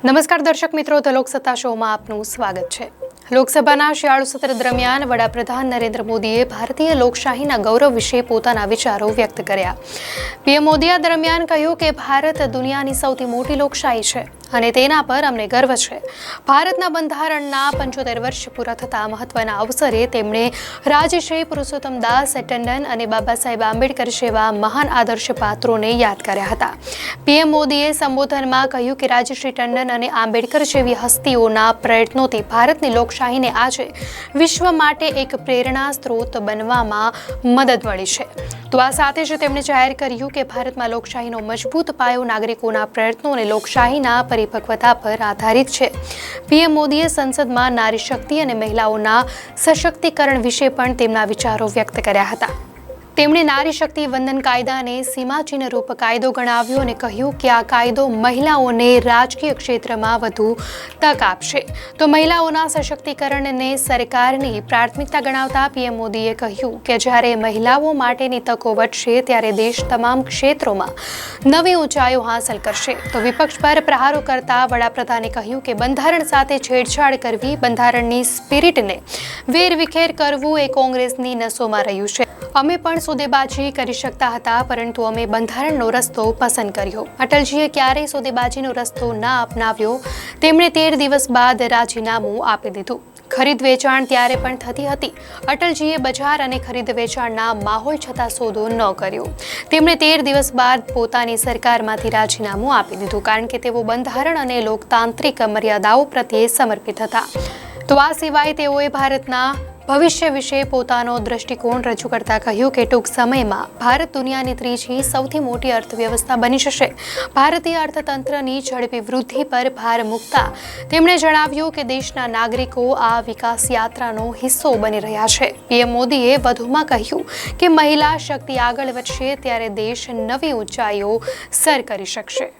નમસ્કાર દર્શક મિત્રો, ધ લોકસત્તા શોમાં આપનું સ્વાગત છે। લોકસભાના શિયાળુ સત્ર દરમિયાન વડાપ્રધાન નરેન્દ્ર મોદીએ ભારતીય લોકશાહીના ગૌરવ વિશે પોતાના વિચારો વ્યક્ત કર્યા। પીએમ મોદીએ દરમિયાન કહ્યું કે ભારત દુનિયાની સૌથી મોટી લોકશાહી છે અને તેના પર અમને ગર્વ છે। ભારતના બંધારણના 75 વર્ષ પૂરા થતા મહત્વના અવસરે તેમણે રાજશ્રી પુરુષોત્તમ દાસ ટંડન અને બાબા સાહેબ આંબેડકર જેવા મહાન આદર્શ પાત્રોને યાદ કર્યા હતા। પીએમ મોદીએ સંબોધનમાં કહ્યું કે રાજશ્રી ટંડન અને આંબેડકર જેવી હસ્તીઓના પ્રયત્નોથી ભારતની લોકશાહીને આજે વિશ્વ માટે એક પ્રેરણા સ્ત્રોત બનવામાં મદદ મળી છે। તો આ સાથે જ તેમણે જાહેર કર્યું કે ભારતમાં લોકશાહીનો મજબૂત પાયો નાગરિકોના પ્રયત્નો અને લોકશાહીના પરિપક્વતા પર આધારિત છે। પીએમ મોદીએ સંસદમાં નારી શક્તિ અને મહિલાઓના સશક્તિકરણ વિશે પણ તેમના વિચારો વ્યક્ત કર્યા હતા। તેમણે નારી શક્તિ વંદન કાયદાને સીમાચિહ્ન રૂપ કાયદો ગણાવ્યો અને કહ્યું કે આ કાયદો મહિલાઓને રાજકીય ક્ષેત્રમાં વધુ તક આપશે। તો મહિલાઓના સશક્તિકરણને સરકારની પ્રાથમિકતા ગણાવતા પીએમ મોદીએ કહ્યું કે જ્યારે મહિલાઓ માટેની તકો વધશે ત્યારે દેશ તમામ ક્ષેત્રોમાં નવી ઊંચાઈઓ હાંસલ કરશે। તો વિપક્ષ પર પ્રહારો કરતા વડાપ્રધાને કહ્યું કે બંધારણ સાથે છેડછાડ કરવી, બંધારણની સ્પિરિટને વેરવિખેર કરવું એ કોંગ્રેસની નસોમાં રહ્યું છે। અમે પણ સોદેબાજી કરી શકતા હતા, પરંતુ અમે બંધારણનો રસ્તો પસંદ કર્યો। અટલજીએ ક્યારેય સોદેબાજીનો રસ્તો ના અપનાવ્યો। તેમણે 13 દિવસ બાદ રાજીનામું આપી દીધું। ખરીદ વેચાણ ત્યારે પણ થતી હતી। અટલજીએ બજાર અને ખરીદ વેચાણના માહોલ છતાં સોદો ન કર્યો। તેમણે 13 દિવસ બાદ પોતાની સરકારમાંથી રાજીનામું આપી દીધું, કારણ કે તેઓ બંધારણ અને લોકતાંત્રિક મર્યાદાઓ પ્રત્યે સમર્પિત હતા। તો આ સિવાય તેઓએ ભારતના ભવિષ્ય વિશે પોતાનો દ્રષ્ટિકોણ રજૂ કરતા કહ્યું કે ટૂંક સમયમાં ભારત દુનિયાની ત્રીજી સૌથી મોટી અર્થવ્યવસ્થા બની જશે। ભારતીય અર્થતંત્રની ઝડપી વૃદ્ધિ પર ભાર મૂકતા તેમણે જણાવ્યું કે દેશના નાગરિકો આ વિકાસ યાત્રાનો હિસ્સો બની રહ્યા છે। પીએમ મોદીએ વધુમાં કહ્યું કે મહિલા શક્તિ આગળ વધશે ત્યારે દેશ નવી ઊંચાઈઓ સર કરી શકશે।